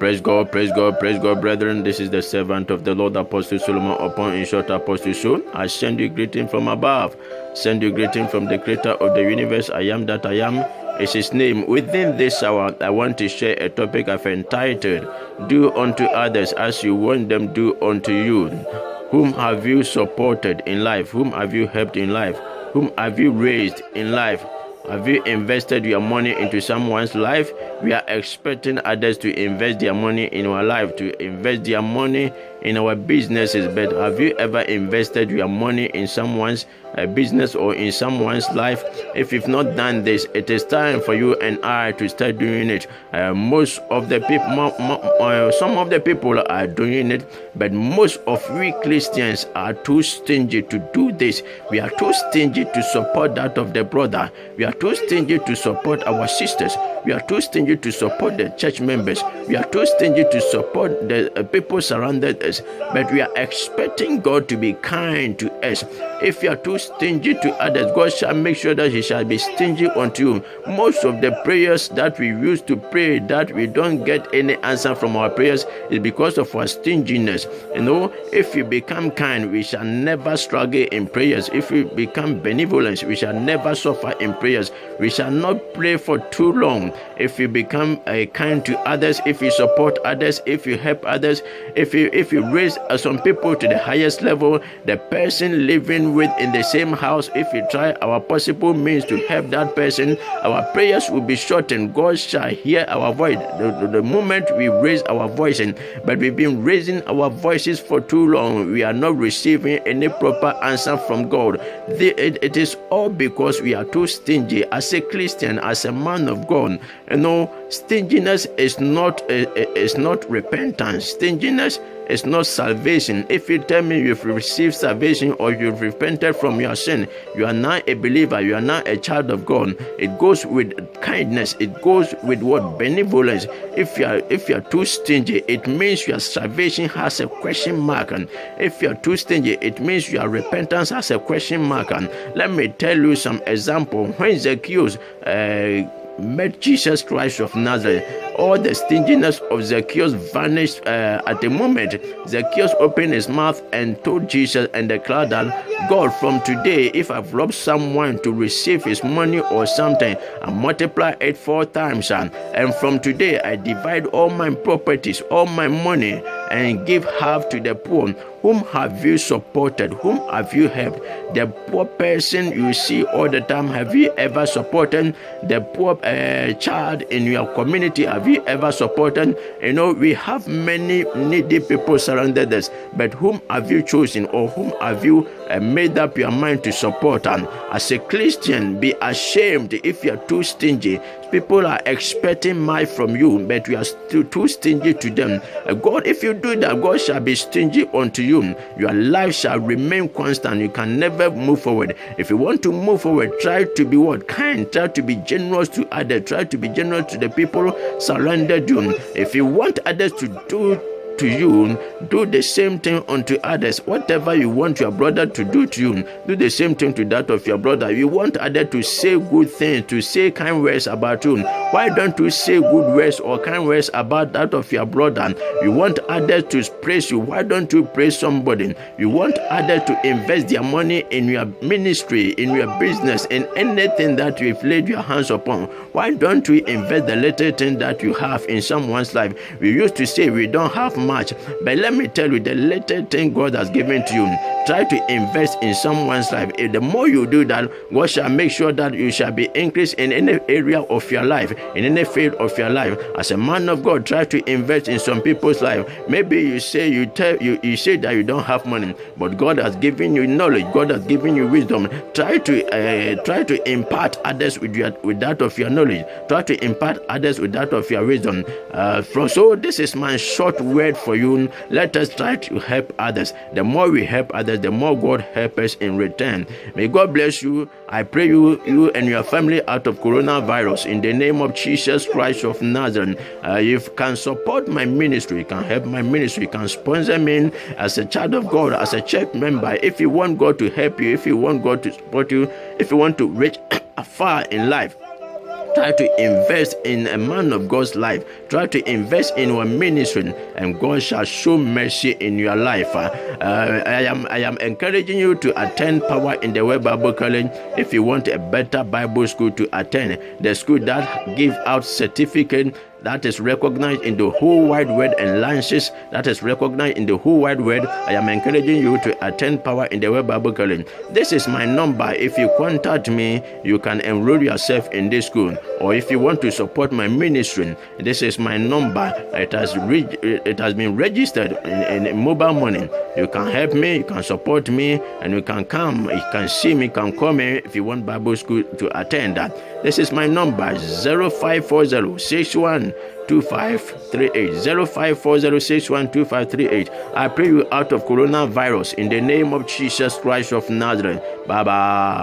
Praise God, brethren. This is the servant of the Lord, Apostle Solomon, upon in short Apostle Soul. I send you greeting from above. Send you greeting from the creator of the universe. I am that I am is his name. Within this hour, I want to share a topic I've entitled, Do unto others as you want them do unto you. Whom have you supported in life? Whom have you helped in life? Whom have you raised in life? Have you invested your money into someone's life? We are expecting others to invest their money in our life, to invest their money in our businesses. But have you ever invested your money in someone's business or in someone's life? If you've not done this, it is time for you and I to start doing it. Most of the people, some of the people are doing it, but most of we Christians are too stingy to do this. We are too stingy to support that of the brother. We are too stingy to support our sisters. We are too stingy to support the church members. We are too stingy to support the people surrounded us. But we are expecting God to be kind to us. If you are too stingy to others, God shall make sure that He shall be stingy unto you. Most of the prayers that we used to pray that we don't get any answer from our prayers is because of our stinginess. You know, if you become kind, we shall never struggle in prayers. If we become benevolent, we shall never suffer in prayers. We shall not pray for too long. If you become kind to others, if you support others, if you help others, if you raise some people to the highest level, the person living with in the same house, if we try our possible means to help that person, our prayers will be shortened. God shall hear our voice the moment we raise our voice. But we've been raising our voices for too long. We are not receiving any proper answer from God. It is all because we are too stingy. As a Christian, as a man of God, you know, stinginess is not repentance. Stinginess is not salvation. If you tell me you've received salvation or you've repented from your sin, you are now a believer, you are now a child of God. It goes with kindness. It goes with what? Benevolence. If you are too stingy, it means your salvation has a question mark. And if you are too stingy, it means your repentance has a question mark. And let me tell you some example. When Zacchaeus met Jesus Christ of Nazareth, all the stinginess of Zacchaeus vanished at the moment. Zacchaeus opened his mouth and told Jesus and the crowd that, God, from today, if I've robbed someone to receive his money or something, I multiply it 4 times. And from today, I divide all my properties, all my money, and give half to the poor. Whom have you supported? Whom have you helped? The poor person you see all the time, have you ever supported? The poor child in your community, have you ever supported? You know, we have many needy people surrounded us, but whom have you chosen, or whom have you made up your mind to support? And as a Christian, be ashamed if you are too stingy. People are expecting much from you, but you are still too stingy to them. God, if you do that, God shall be stingy unto you. Your life shall remain constant. You can never move forward. If you want to move forward, try to be what? Kind. Try to be generous to others. Try to be generous to the people surrounded you. If you want others to do to you, do the same thing unto others. Whatever you want your brother to do to you, do the same thing to that of your brother. You want others to say good things, to say kind words about you. Why don't you say good words or kind words about that of your brother? You want others to praise you. Why don't you praise somebody? You want others to invest their money in your ministry, in your business, in anything that you've laid your hands upon. Why don't we invest the little thing that you have in someone's life? We used to say we don't have much, but let me tell you, the little thing God has given to you, try to invest in someone's life. If the more you do that, God shall make sure that you shall be increased in any area of your life, in any field of your life. As a man of God, try to invest in some people's life. Maybe you say you say that you don't have money, but God has given you knowledge. God has given you wisdom. Try to impart others with that of your knowledge. Try to impart others with that of your wisdom. So this is my short word for you. Let us try to help others. The more we help others, the more God helps us in return. May God bless you. I pray you and your family out of coronavirus in the name of Jesus Christ of Nazareth. You can support my ministry, you can help my ministry, you can sponsor me as a child of God, as a church member. If you want God to help you, if you want God to support you, if you want to reach afar in life, Try to invest in a man of God's life. Try to invest in your ministry, and God shall show mercy in your life. I am encouraging you to attend Power in the Word Bible College if you want a better Bible school to attend. The school that gives out certificate that is recognized in the whole wide world, and lances that is recognized in the whole wide world. I am encouraging you to attend Power in the Word Bible College. This is my number. If you contact me, you can enroll yourself in this school. Or if you want to support my ministry, this is my number. It has been registered in mobile money. You can help me, you can support me, and you can come, you can see me, you can call me if you want Bible school to attend that. This is my number, 0540-612538. 0540-612538. I pray you out of coronavirus in the name of Jesus Christ of Nazareth. Bye-bye.